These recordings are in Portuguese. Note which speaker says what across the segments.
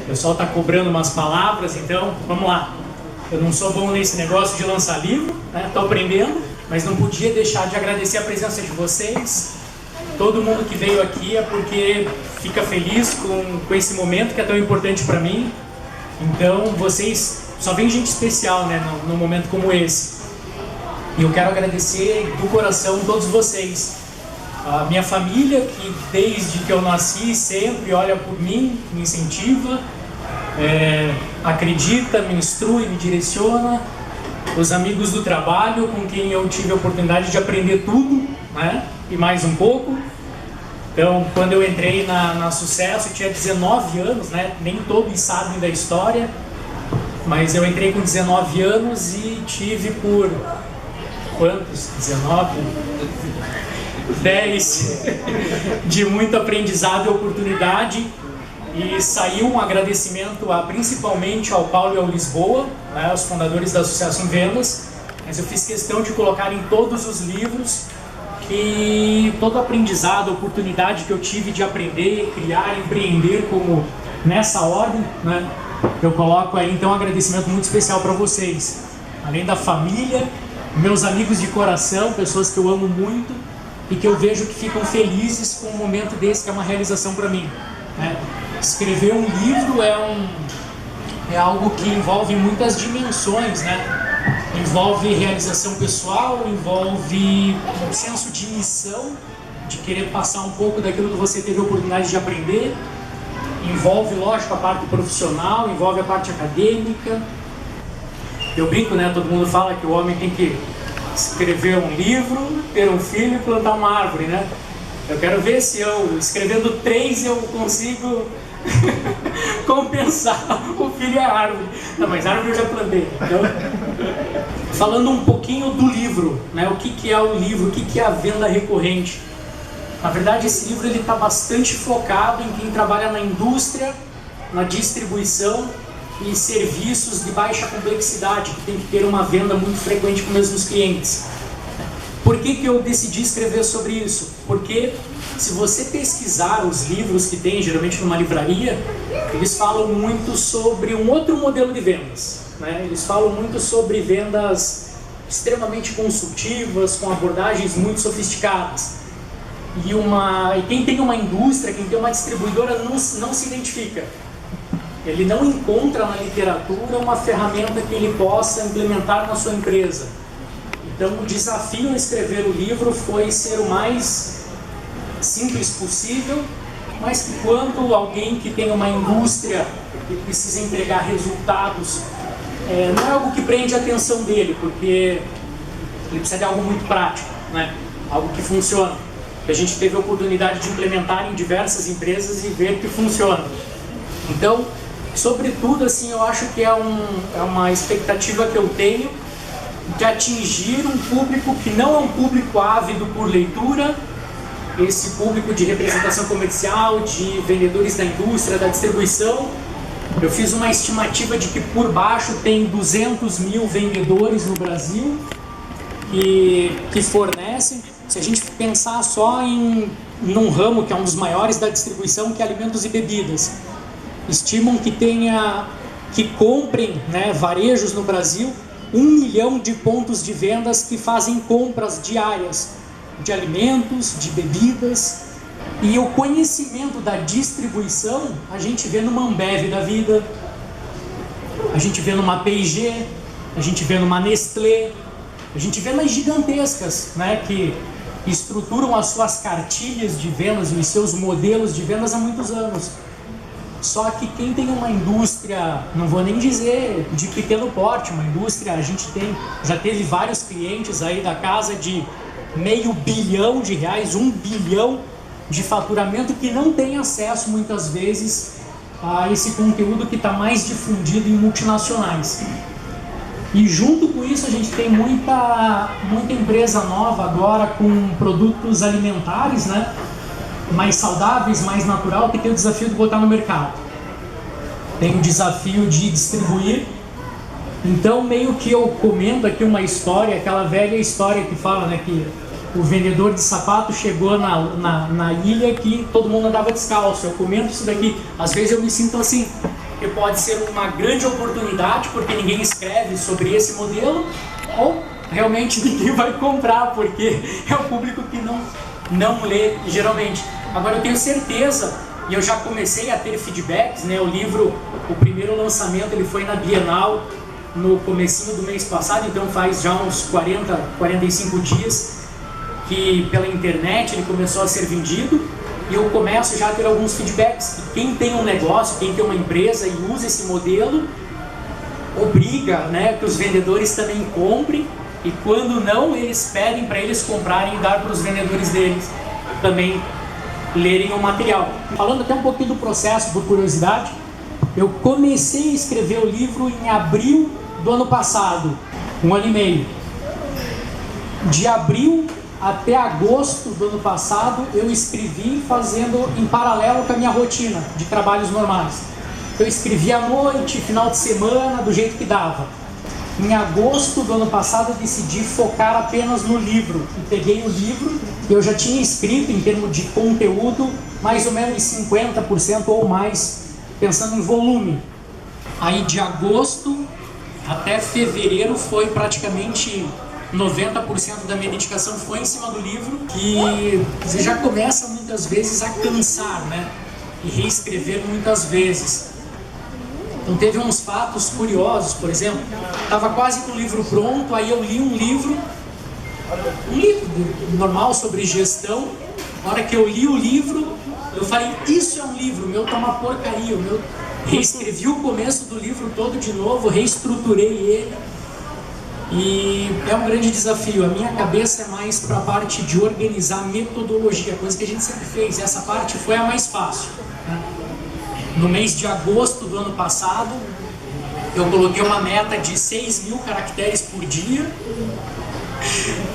Speaker 1: O pessoal está cobrando umas palavras, então vamos lá. Eu não sou bom nesse negócio de lançar livro, né? Estou aprendendo, mas não podia deixar de agradecer a presença de vocês. Todo mundo que veio aqui é porque fica feliz com esse momento que é tão importante para mim. Então vocês, só vem gente especial, né, num momento como esse. E eu quero agradecer do coração todos vocês. A minha família, que desde que eu nasci sempre olha por mim, me incentiva, acredita, me instrui, me direciona. Os amigos do trabalho, com quem eu tive a oportunidade de aprender tudo, né? E mais um pouco. Então, quando eu entrei na Sucesso, eu tinha 19 anos, né? Nem todos sabem da história, mas eu entrei com 19 anos e tive por... quantos? 19? 10 de muito aprendizado e oportunidade. E saiu um agradecimento principalmente ao Paulo e ao Lisboa, né, os fundadores da Sucesso em Vendas, mas eu fiz questão de colocar em todos os livros que todo aprendizado, oportunidade que eu tive de aprender, criar, empreender, como nessa ordem, né, eu coloco aí então um agradecimento muito especial para vocês, além da família, meus amigos de coração, pessoas que eu amo muito e que eu vejo que ficam felizes com um momento desse que é uma realização para mim, né? Escrever um livro é algo que envolve muitas dimensões, né? Envolve realização pessoal, envolve um senso de missão, de querer passar um pouco daquilo que você teve a oportunidade de aprender, envolve, lógico, a parte profissional, envolve a parte acadêmica. Eu brinco, né? Todo mundo fala que o homem tem que escrever um livro, ter um filho e plantar uma árvore, né? Eu quero ver se eu, escrevendo 3, eu consigo compensar o filho e a árvore. Não, mas a árvore eu já plantei. Então, falando um pouquinho do livro, né? O que é o livro, o que é a venda recorrente? Na verdade, esse livro está bastante focado em quem trabalha na indústria, na distribuição e serviços de baixa complexidade, que tem que ter uma venda muito frequente com os mesmos clientes. Por que eu decidi escrever sobre isso? Porque se você pesquisar os livros que tem, geralmente numa livraria, eles falam muito sobre um outro modelo de vendas, né? Eles falam muito sobre vendas extremamente consultivas, com abordagens muito sofisticadas. E quem tem uma indústria, quem tem uma distribuidora não se identifica. Ele não encontra na literatura uma ferramenta que ele possa implementar na sua empresa. Então o desafio em escrever o livro foi ser o mais simples possível, mas que quando alguém que tem uma indústria e precisa entregar resultados, não é algo que prende a atenção dele, porque ele precisa de algo muito prático, né? Algo que funciona. Que a gente teve a oportunidade de implementar em diversas empresas e ver que funciona. Então, sobretudo, assim, eu acho que é uma expectativa que eu tenho de atingir um público que não é um público ávido por leitura, esse público de representação comercial, de vendedores da indústria, da distribuição. Eu fiz uma estimativa de que por baixo tem 200 mil vendedores no Brasil que fornecem. Se a gente pensar só num ramo que é um dos maiores da distribuição, que é alimentos e bebidas, estimam que comprem, né, varejos no Brasil 1 milhão de pontos de vendas que fazem compras diárias de alimentos, de bebidas. E o conhecimento da distribuição a gente vê numa Ambev da vida, a gente vê numa P&G, a gente vê numa Nestlé, a gente vê nas gigantescas, né, que estruturam as suas cartilhas de vendas e os seus modelos de vendas há muitos anos. Só que quem tem uma indústria, não vou nem dizer de pequeno porte, uma indústria, a gente já teve vários clientes aí da casa de R$500 bilhão, 1 bilhão de faturamento, que não tem acesso muitas vezes a esse conteúdo que está mais difundido em multinacionais. E junto com isso a gente tem muita empresa nova agora com produtos alimentares, né? Mais saudáveis, mais natural, que tem o desafio de botar no mercado. Tem o desafio de distribuir. Então meio que eu comento aqui uma história, aquela velha história que fala, né, que o vendedor de sapato chegou na ilha que todo mundo andava descalço. Eu comento isso daqui, às vezes eu me sinto assim, que pode ser uma grande oportunidade, porque ninguém escreve sobre esse modelo, ou realmente ninguém vai comprar, porque é o público que não lê geralmente. Agora eu tenho certeza, e eu já comecei a ter feedbacks, né? O livro, o primeiro lançamento, ele foi na Bienal no comecinho do mês passado, então faz já uns 45 dias que pela internet ele começou a ser vendido, e eu começo já a ter alguns feedbacks. E quem tem um negócio, quem tem uma empresa e usa esse modelo, obriga, né, que os vendedores também comprem, e quando não, eles pedem para eles comprarem e dar para os vendedores deles também lerem o material. Falando até um pouquinho do processo, por curiosidade, eu comecei a escrever o livro em abril do ano passado, 1 ano e meio. De abril até agosto do ano passado, eu escrevi fazendo em paralelo com a minha rotina de trabalhos normais. Eu escrevi à noite, final de semana, do jeito que dava. Em agosto do ano passado, eu decidi focar apenas no livro. E peguei o livro, eu já tinha escrito em termos de conteúdo, mais ou menos 50% ou mais, pensando em volume. Aí de agosto até fevereiro foi praticamente 90% da minha dedicação foi em cima do livro, e você já começa muitas vezes a cansar, né? E reescrever muitas vezes. Então teve uns fatos curiosos, por exemplo, estava quase com o livro pronto, aí eu li um livro normal sobre gestão. Na hora que eu li o livro, eu falei, isso é um livro, o meu tá uma porcaria, reescrevi o começo do livro todo de novo, reestruturei ele. E é um grande desafio. A minha cabeça é mais para a parte de organizar metodologia, coisa que a gente sempre fez. Essa parte foi a mais fácil, né? No mês de agosto do ano passado, eu coloquei uma meta de 6.000 caracteres por dia.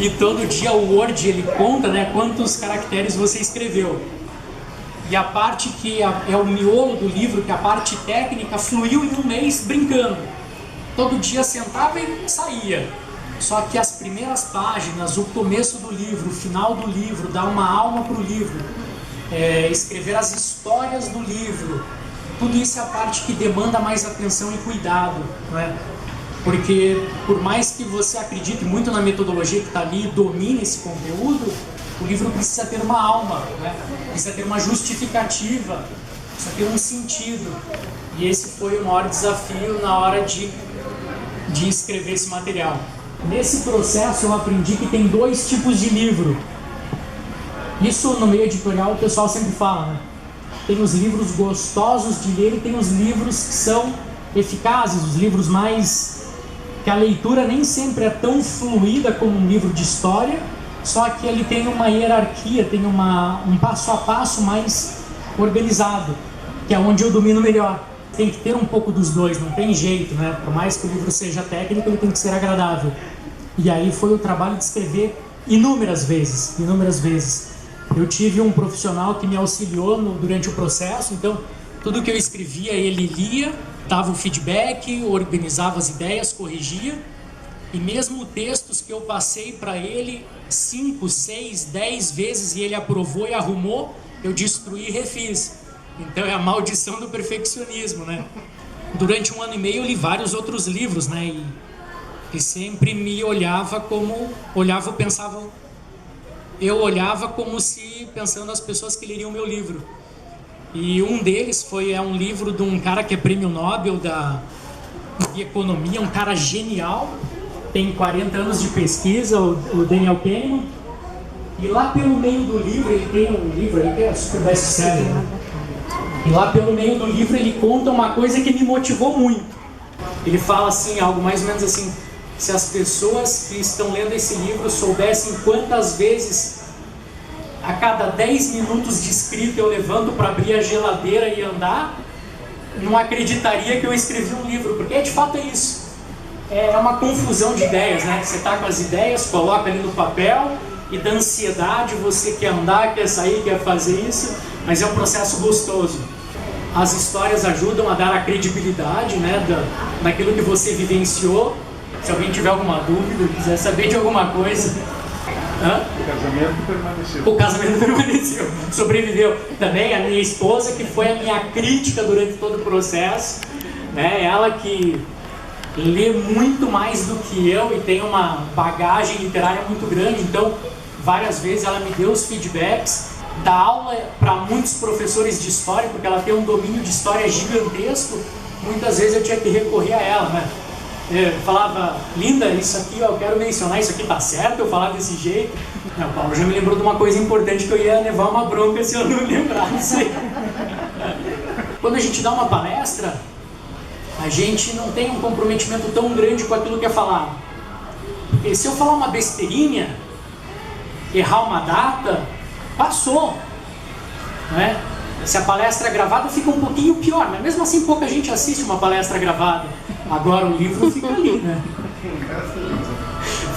Speaker 1: E todo dia o Word ele conta, né, quantos caracteres você escreveu. E a parte que é o miolo do livro, que é a parte técnica, fluiu em um mês brincando. Todo dia sentava e saía. Só que as primeiras páginas, o começo do livro, o final do livro, dar uma alma para o livro, escrever as histórias do livro, tudo isso é a parte que demanda mais atenção e cuidado, não é? Porque por mais que você acredite muito na metodologia que está ali e domine esse conteúdo, o livro precisa ter uma alma, né? Precisa ter uma justificativa, precisa ter um sentido. E esse foi o maior desafio na hora de escrever esse material. Nesse processo eu aprendi que tem 2 tipos de livro. Isso no meio editorial o pessoal sempre fala, né? Tem os livros gostosos de ler e tem os livros que são eficazes, os livros mais... que a leitura nem sempre é tão fluida como um livro de história, só que ele tem uma hierarquia, tem um passo a passo mais organizado, que é onde eu domino melhor. Tem que ter um pouco dos dois, não tem jeito, né? Por mais que o livro seja técnico, ele tem que ser agradável. E aí foi o trabalho de escrever inúmeras vezes. Eu tive um profissional que me auxiliou durante o processo, então tudo que eu escrevia ele lia, dava o feedback, organizava as ideias, corrigia, e mesmo textos que eu passei para ele 5, 6, 10 vezes e ele aprovou e arrumou, eu destruí e refiz. Então é a maldição do perfeccionismo, né? Durante 1 ano e meio eu li vários outros livros, né? E sempre me olhava pensava... Eu olhava como se pensando as pessoas que leriam o meu livro. E um deles é um livro de um cara que é prêmio Nobel de economia, um cara genial, tem 40 anos de pesquisa, o Daniel Kahneman. E lá pelo meio do livro, ele tem um livro aí que é super best-seller, né? E lá pelo meio do livro ele conta uma coisa que me motivou muito. Ele fala assim, algo mais ou menos assim: se as pessoas que estão lendo esse livro soubessem quantas vezes a cada 10 minutos de escrita eu levanto para abrir a geladeira e andar, não acreditaria que eu escrevi um livro, porque de fato é isso. É uma confusão de ideias, né? Você está com as ideias, coloca ali no papel, e da ansiedade você quer andar, quer sair, quer fazer isso, mas é um processo gostoso. As histórias ajudam a dar a credibilidade, né, daquilo que você vivenciou. Se alguém tiver alguma dúvida, quiser saber de alguma coisa... O casamento permaneceu. Sobreviveu. Também a minha esposa, que foi a minha crítica durante todo o processo. né? Ela que lê muito mais do que eu e tem uma bagagem literária muito grande, então várias vezes ela me deu os feedbacks, dá aula para muitos professores de história, porque ela tem um domínio de história gigantesco. Muitas vezes eu tinha que recorrer a ela, né? Eu falava, Linda, isso aqui eu quero mencionar, isso aqui tá certo, eu falar desse jeito. O Paulo já me lembrou de uma coisa importante que eu ia levar uma bronca se eu não lembrasse. Quando a gente dá uma palestra, a gente não tem um comprometimento tão grande com aquilo que é falado. Porque se eu falar uma besteirinha, errar uma data, passou, né? Se a palestra é gravada, fica um pouquinho pior, mas mesmo assim pouca gente assiste uma palestra gravada. Agora o livro fica ali, né?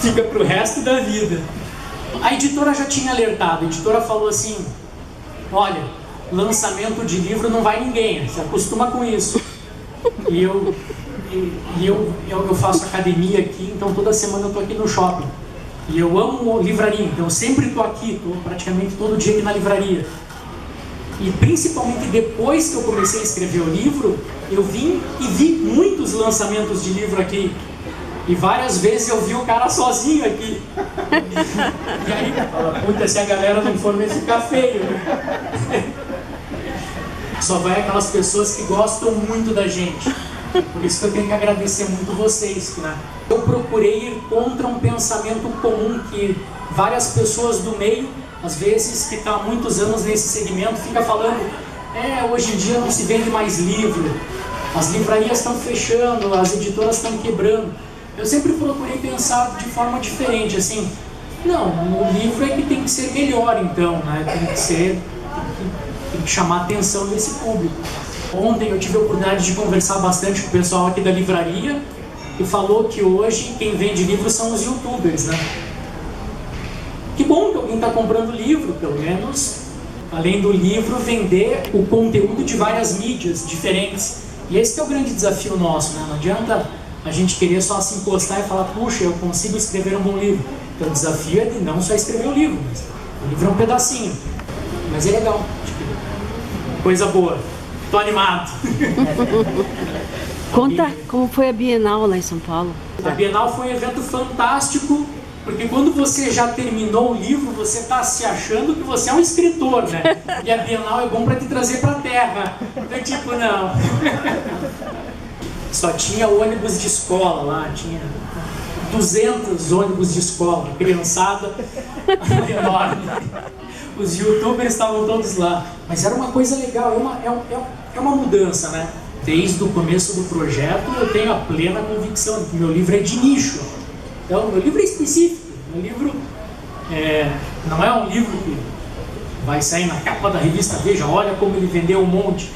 Speaker 1: Fica pro resto da vida. A editora já tinha alertado, a editora falou assim, olha, lançamento de livro não vai ninguém, se acostuma com isso. E eu faço academia aqui, então toda semana eu tô aqui no shopping. E eu amo livraria, então eu sempre estou aqui, estou praticamente todo dia aqui na livraria. E principalmente depois que eu comecei a escrever o livro, eu vim e vi muitos lançamentos de livro aqui. E várias vezes eu vi o cara sozinho aqui. E aí, puta, se a galera não for mesmo, fica feio. Só vai aquelas pessoas que gostam muito da gente. Por isso que eu tenho que agradecer muito vocês, né? Eu procurei ir contra um pensamento comum que várias pessoas do meio, às vezes, que estão há muitos anos nesse segmento, fica falando, hoje em dia não se vende mais livro, as livrarias estão fechando, as editoras estão quebrando. Eu sempre procurei pensar de forma diferente, assim, não, o livro é que tem que ser melhor então, né? Tem que chamar a atenção desse público. Ontem eu tive a oportunidade de conversar bastante com o pessoal aqui da livraria e falou que hoje quem vende livros são os youtubers, né? Que bom que alguém está comprando livro, pelo menos, além do livro, vender o conteúdo de várias mídias diferentes. E esse que é o grande desafio nosso, né? Não adianta a gente querer só se encostar e falar, puxa, eu consigo escrever um bom livro. Então o desafio é de não só escrever o livro, mas o livro é um pedacinho. Mas é legal, coisa boa. Tô animado.
Speaker 2: Conta como foi a Bienal lá em São Paulo.
Speaker 1: A Bienal foi um evento fantástico, porque quando você já terminou o livro, você está se achando que você é um escritor, né? E a Bienal é bom para te trazer para a terra. Então, tipo, não. Só tinha ônibus de escola lá, tinha 200 ônibus de escola, criançada enorme. Os youtubers estavam todos lá. Mas era uma coisa legal, é uma mudança, né? Desde o começo do projeto eu tenho a plena convicção de que meu livro é de nicho. Então, meu livro é específico. Meu livro não é um livro que vai sair na capa da revista Veja, olha como ele vendeu um monte.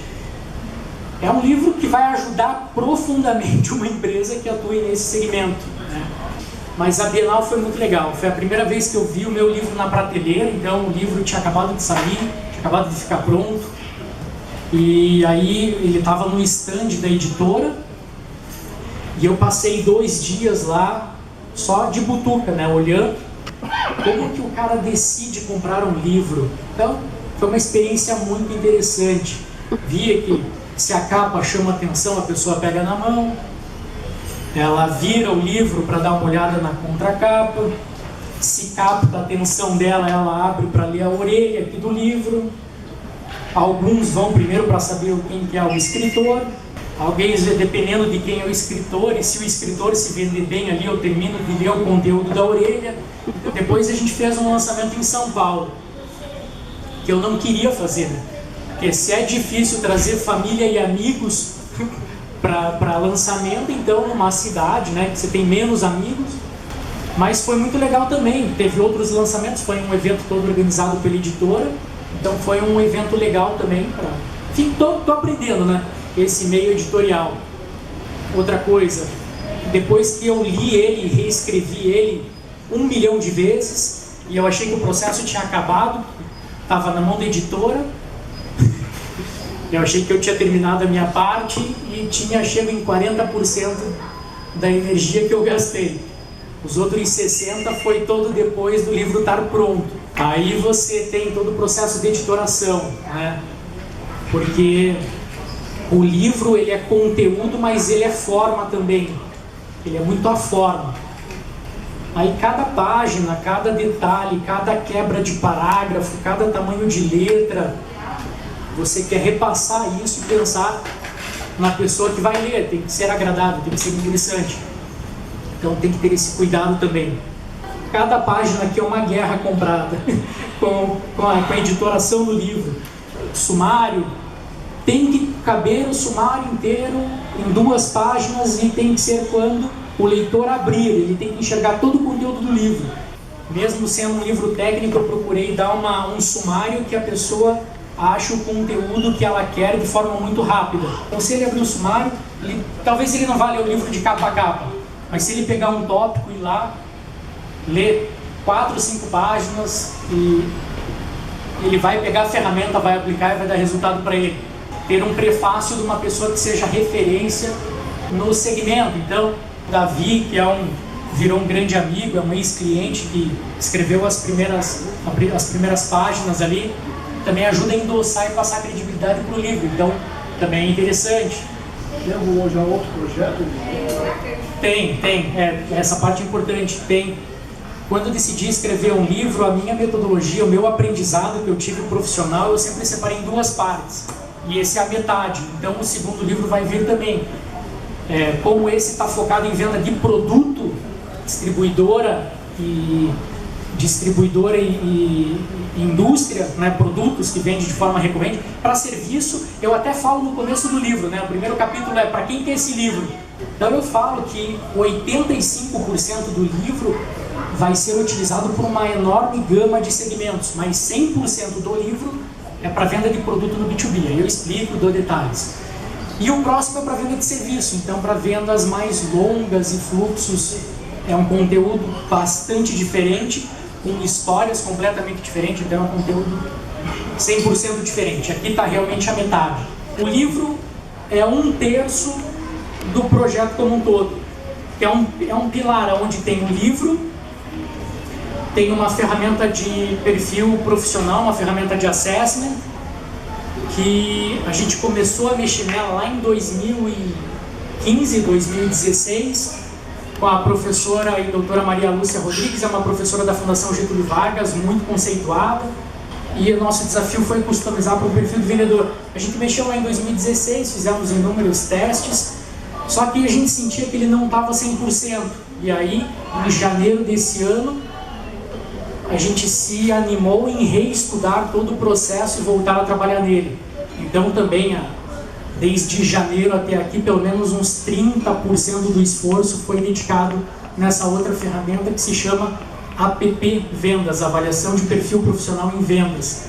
Speaker 1: É um livro que vai ajudar profundamente uma empresa que atue nesse segmento, né? Mas a Bienal foi muito legal. Foi a primeira vez que eu vi o meu livro na prateleira, então o livro tinha acabado de sair, tinha acabado de ficar pronto. E aí ele estava no stand da editora e eu passei 2 dias lá só de butuca, né, olhando como que o cara decide comprar um livro. Então foi uma experiência muito interessante. Via que se a capa chama atenção, a pessoa pega na mão, ela vira o livro para dar uma olhada na contracapa, se capta a atenção dela, ela abre para ler a orelha aqui do livro. Alguns vão primeiro para saber quem que é o escritor, alguns, dependendo de quem é o escritor, e se o escritor se vender bem ali, eu termino de ler o conteúdo da orelha. Depois a gente fez um lançamento em São Paulo, que eu não queria fazer, né? Porque se é difícil trazer família e amigos para lançamento, então numa cidade, né, que você tem menos amigos. Mas foi muito legal também, teve outros lançamentos, foi um evento todo organizado pela editora. Então foi um evento legal também. Enfim, tô aprendendo, né? Esse meio editorial. Outra coisa, depois que eu li ele, reescrevi ele 1 milhão de vezes, e eu achei que o processo tinha acabado, estava na mão da editora, eu achei que eu tinha terminado a minha parte e tinha chego em 40% da energia que eu gastei. Os outros 60% foi todo depois do livro estar pronto. Aí você tem todo o processo de editoração, né? Porque O livro, ele é conteúdo, mas ele é forma também. Ele é muito a forma. Aí cada página, cada detalhe, cada quebra de parágrafo, cada tamanho de letra, você quer repassar isso e pensar na pessoa que vai ler. Tem que ser agradável, tem que ser interessante. Então tem que ter esse cuidado também. Cada página aqui é uma guerra comprada com a editoração do livro. Sumário, tem que caber o sumário inteiro em 2 páginas e tem que ser quando o leitor abrir, ele tem que enxergar todo o conteúdo do livro. Mesmo sendo um livro técnico, eu procurei dar um sumário que a pessoa ache o conteúdo que ela quer de forma muito rápida. Então, se ele abrir o sumário, talvez ele não vá ler o livro de capa a capa, mas se ele pegar um tópico e ir lá, ler 4 ou 5 páginas, e ele vai pegar a ferramenta, vai aplicar e vai dar resultado para ele. Ter um prefácio de uma pessoa que seja referência no segmento. Então, Davi, que virou um grande amigo, é um ex-cliente que escreveu as primeiras páginas ali, também ajuda a endossar e passar credibilidade para o livro. Então, também é interessante.
Speaker 3: Tem algum já outro projeto?
Speaker 1: Tem. Essa parte é importante. Tem. Quando eu decidi escrever um livro, a minha metodologia, o meu aprendizado que eu tive profissional, eu sempre separei em 2 partes. E esse é a metade. Então, o segundo livro vai vir também. Como esse está focado em venda de produto, distribuidora e indústria, né, produtos que vende de forma recorrente, para serviço, eu até falo no começo do livro, né, o primeiro capítulo é para quem quer esse livro. Então eu falo que 85% do livro vai ser utilizado por uma enorme gama de segmentos, mas 100% do livro é para venda de produto no B2B, aí eu explico, dou detalhes. E o próximo é para venda de serviço, então para vendas mais longas e fluxos, é um conteúdo bastante diferente, com histórias completamente diferentes, então é um conteúdo 100% diferente. Aqui está realmente a metade. O livro é 1/3 do projeto como um todo. É um pilar onde tem um livro, tem uma ferramenta de perfil profissional, uma ferramenta de assessment, que a gente começou a mexer nela lá em 2015, 2016, com a professora e doutora Maria Lúcia Rodrigues, é uma professora da Fundação Getúlio Vargas, muito conceituada, e o nosso desafio foi customizar para o perfil do vendedor. A gente mexeu lá em 2016, fizemos inúmeros testes, só que a gente sentia que ele não estava 100%, e aí, em janeiro desse ano, a gente se animou em reestudar todo o processo e voltar a trabalhar nele. Então também, desde janeiro até aqui, pelo menos uns 30% do esforço foi dedicado nessa outra ferramenta que se chama APP Vendas, Avaliação de Perfil Profissional em Vendas.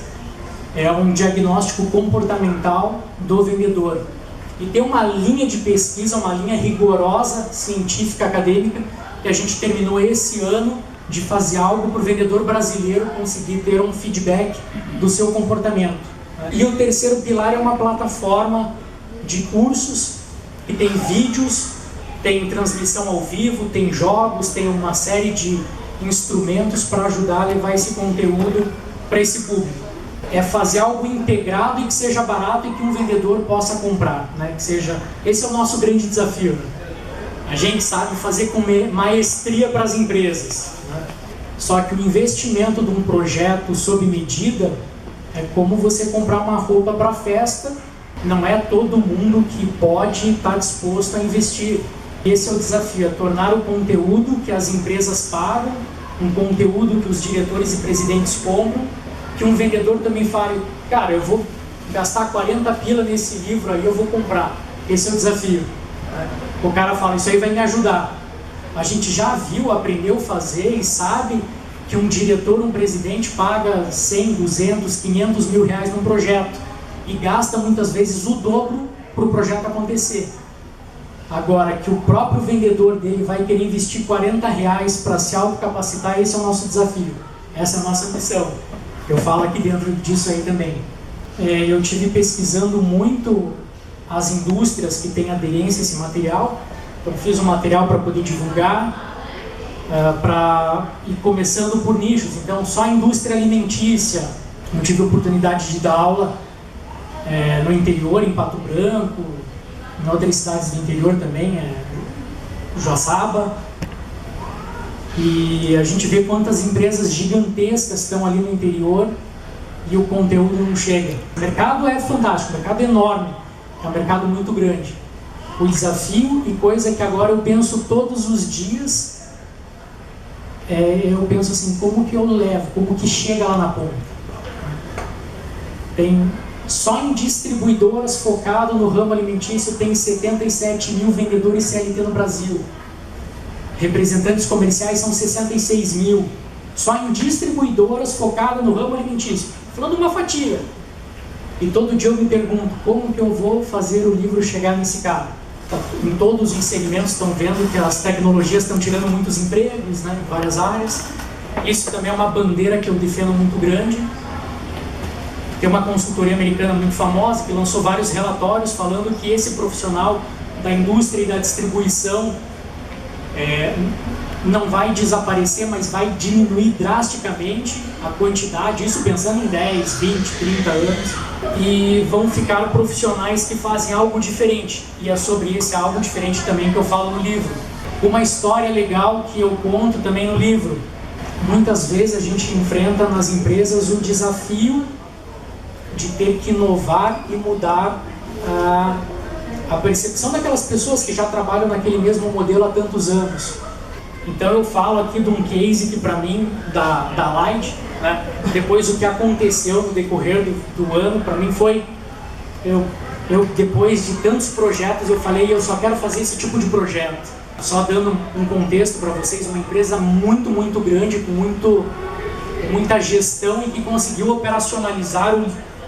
Speaker 1: É um diagnóstico comportamental do vendedor. E tem uma linha de pesquisa, uma linha rigorosa, científica, acadêmica, que a gente terminou esse ano de fazer algo para o vendedor brasileiro conseguir ter um feedback do seu comportamento. E o terceiro pilar é uma plataforma de cursos que tem vídeos, tem transmissão ao vivo, tem jogos, tem uma série de instrumentos para ajudar a levar esse conteúdo para esse público. É fazer algo integrado e que seja barato e que um vendedor possa comprar, né? Esse é o nosso grande desafio. A gente sabe fazer com maestria para as empresas, né? Só que o investimento de um projeto sob medida é como você comprar uma roupa para festa. Não é todo mundo que pode estar disposto a investir. Esse é o desafio, é tornar o conteúdo que as empresas pagam, um conteúdo que os diretores e presidentes compram, que um vendedor também fale, cara, eu vou gastar 40 pila nesse livro aí, eu vou comprar. Esse é o desafio. O cara fala, isso aí vai me ajudar. A gente já viu, aprendeu a fazer e sabe que um diretor, um presidente paga 100, 200, 500 mil reais num projeto e gasta muitas vezes o dobro para o projeto acontecer. Agora, que o próprio vendedor dele vai querer investir 40 reais para se autocapacitar, esse é o nosso desafio. Essa é a nossa missão. Eu falo aqui dentro disso aí também. Eu tive pesquisando muito as indústrias que têm aderência a esse material. Eu fiz um material para poder divulgar, e começando por nichos. Então, só a indústria alimentícia, eu tive a oportunidade de dar aula no interior, em Pato Branco, em outras cidades do interior também, Joaçaba. E a gente vê quantas empresas gigantescas estão ali no interior e o conteúdo não chega. O mercado é fantástico, o mercado é enorme, é um mercado muito grande. O desafio e coisa que agora eu penso todos os dias, eu penso assim, como que eu levo, como que chega lá na ponta. Só em distribuidoras focado no ramo alimentício tem 77 mil vendedores CLT no Brasil. Representantes comerciais são 66 mil. Só em distribuidoras focadas no ramo alimentício. Falando uma fatia. E todo dia eu me pergunto, como que eu vou fazer o livro chegar nesse cara? Em todos os segmentos estão vendo que as tecnologias estão tirando muitos empregos, né, em várias áreas. Isso também é uma bandeira que eu defendo muito grande. Tem uma consultoria americana muito famosa que lançou vários relatórios falando que esse profissional da indústria e da distribuição não vai desaparecer, mas vai diminuir drasticamente a quantidade, isso pensando em 10, 20, 30 anos, e vão ficar profissionais que fazem algo diferente, e é sobre esse algo diferente também que eu falo no livro. Uma história legal que eu conto também no livro: muitas vezes a gente enfrenta nas empresas o desafio de ter que inovar e mudar a percepção daquelas pessoas que já trabalham naquele mesmo modelo há tantos anos. Então eu falo aqui de um case que para mim, da Light, né, depois do que aconteceu no decorrer do ano, para mim foi, eu depois de tantos projetos, eu falei, eu só quero fazer esse tipo de projeto. Só dando um contexto para vocês, uma empresa muito, muito grande, com muita gestão e que conseguiu operacionalizar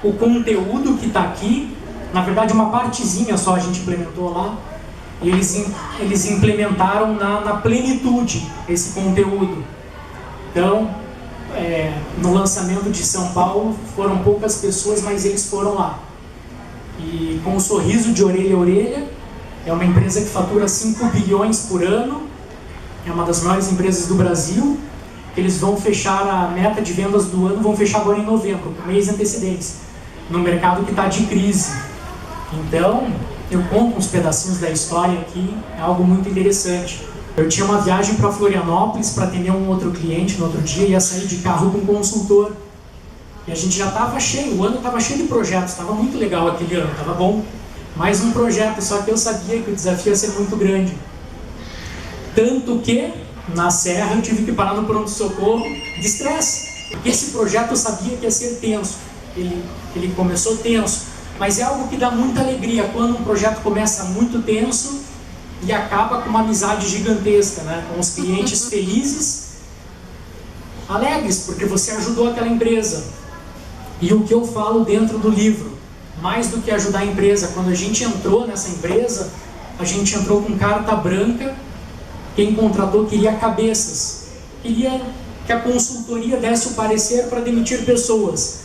Speaker 1: o conteúdo que está aqui. Na verdade, uma partezinha só a gente implementou lá, e eles implementaram na plenitude esse conteúdo. Então, no lançamento de São Paulo, foram poucas pessoas, mas eles foram lá. E com um sorriso de orelha a orelha, é uma empresa que fatura 5 bilhões por ano, é uma das maiores empresas do Brasil. Eles vão fechar a meta de vendas do ano, vão fechar agora em novembro, com mês de antecedência, no mercado que está de crise. Então, eu conto uns pedacinhos da história aqui, é algo muito interessante. Eu tinha uma viagem para Florianópolis para atender um outro cliente no outro dia, ia sair de carro com um consultor. E a gente já estava cheio, o ano estava cheio de projetos, estava muito legal aquele ano, estava bom. Mais um projeto, só que eu sabia que o desafio ia ser muito grande. Tanto que, na Serra, eu tive que parar no pronto-socorro de estresse. Esse projeto eu sabia que ia ser tenso, ele começou tenso. Mas é algo que dá muita alegria quando um projeto começa muito tenso e acaba com uma amizade gigantesca, né? Com os clientes felizes, alegres, porque você ajudou aquela empresa. E o que eu falo dentro do livro, mais do que ajudar a empresa, quando a gente entrou nessa empresa, a gente entrou com carta branca, quem contratou queria cabeças, queria que a consultoria desse o parecer para demitir pessoas.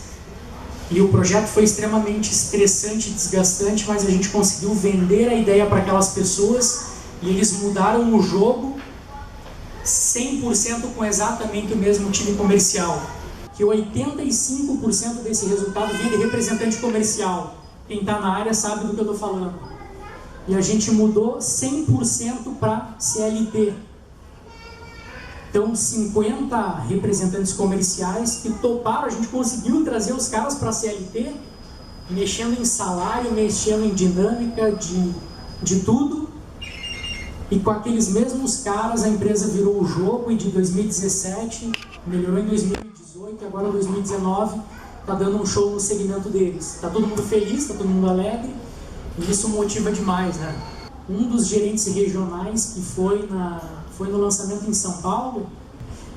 Speaker 1: E o projeto foi extremamente estressante e desgastante, mas a gente conseguiu vender a ideia para aquelas pessoas e eles mudaram o jogo 100% com exatamente o mesmo time comercial. Que 85% desse resultado vem de representante comercial. Quem está na área sabe do que eu estou falando. E a gente mudou 100% para CLT. Então, 50 representantes comerciais que toparam, a gente conseguiu trazer os caras para a CLT, mexendo em salário, mexendo em dinâmica de tudo. E com aqueles mesmos caras, a empresa virou o jogo, e de 2017, melhorou em 2018, e agora em 2019, está dando um show no segmento deles. Está todo mundo feliz, está todo mundo alegre, e isso motiva demais, né? Um dos gerentes regionais que foi no lançamento em São Paulo,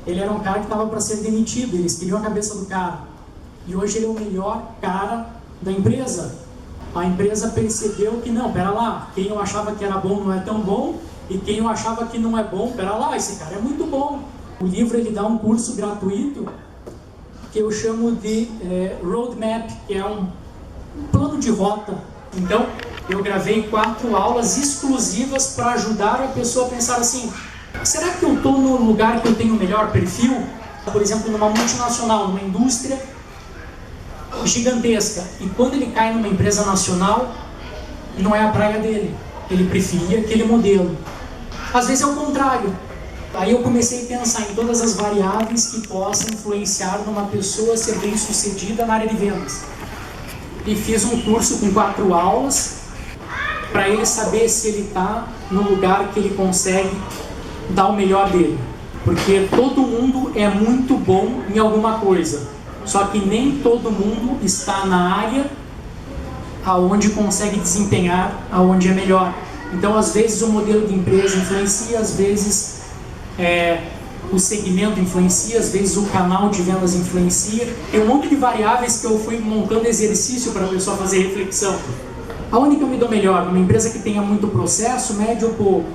Speaker 1: ele era um cara que estava para ser demitido, eles queriam a cabeça do cara. E hoje ele é o melhor cara da empresa. A empresa percebeu que não, pera lá, quem eu achava que era bom não é tão bom, e quem eu achava que não é bom, pera lá, esse cara é muito bom. O livro ele dá um curso gratuito que eu chamo de Roadmap, que é um plano de rota. Então, eu gravei 4 aulas exclusivas para ajudar a pessoa a pensar assim: será que eu estou no lugar que eu tenho o melhor perfil? Por exemplo, numa multinacional, numa indústria, gigantesca. E quando ele cai numa empresa nacional, não é a praia dele. Ele preferia aquele modelo. Às vezes é o contrário. Aí eu comecei a pensar em todas as variáveis que possam influenciar numa pessoa ser bem sucedida na área de vendas. E fiz um curso com 4 aulas para ele saber se ele está no lugar que ele consegue dar o melhor dele. Porque todo mundo é muito bom em alguma coisa, só que nem todo mundo está na área aonde consegue desempenhar, aonde é melhor. Então, às vezes o modelo de empresa influencia, às vezes o segmento influencia, às vezes o canal de vendas influencia. Tem um monte de variáveis que eu fui montando exercício para a pessoa fazer reflexão. Aonde que eu me dou melhor? Numa empresa que tenha muito processo, médio ou pouco?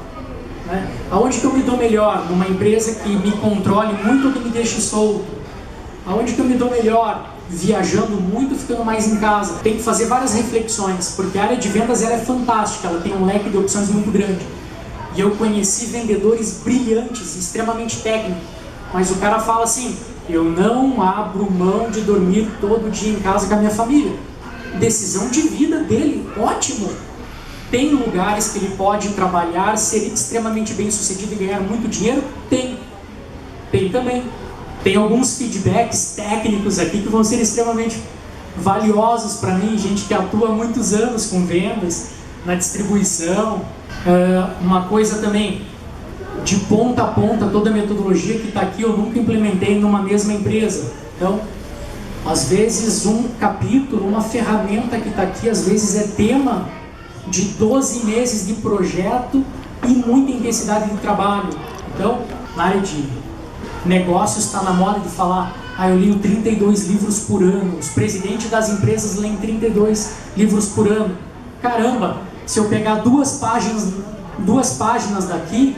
Speaker 1: Né? Aonde que eu me dou melhor? Numa empresa que me controle muito ou que me deixe solto? Aonde que eu me dou melhor? Viajando muito, ficando mais em casa? Tem que fazer várias reflexões, porque a área de vendas ela é fantástica, ela tem um leque de opções muito grande. E eu conheci vendedores brilhantes, extremamente técnicos, mas o cara fala assim: eu não abro mão de dormir todo dia em casa com a minha família. Decisão de vida dele, ótimo. Tem lugares que ele pode trabalhar, ser extremamente bem sucedido e ganhar muito dinheiro? Tem também. Tem alguns feedbacks técnicos aqui que vão ser extremamente valiosos para mim, gente que atua há muitos anos com vendas, na distribuição. Uma coisa também, de ponta a ponta, toda a metodologia que está aqui eu nunca implementei numa mesma empresa. Então, às vezes um capítulo, uma ferramenta que está aqui, às vezes é tema de 12 meses de projeto e muita intensidade de trabalho. Então, na área de negócios está na moda de falar: eu leio 32 livros por ano, os presidentes das empresas leem 32 livros por ano. Caramba, se eu pegar duas páginas daqui,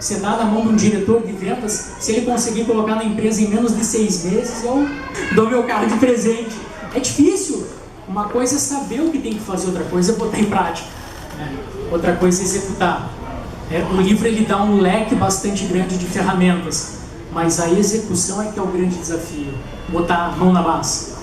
Speaker 1: você dá na mão de um diretor de vendas, se ele conseguir colocar na empresa em menos de 6 meses, eu dou meu carro de presente. É difícil. Uma coisa é saber o que tem que fazer, outra coisa é botar em prática, né? Outra coisa é executar. O livro ele dá um leque bastante grande de ferramentas, mas a execução é que é o grande desafio. Botar a mão na massa.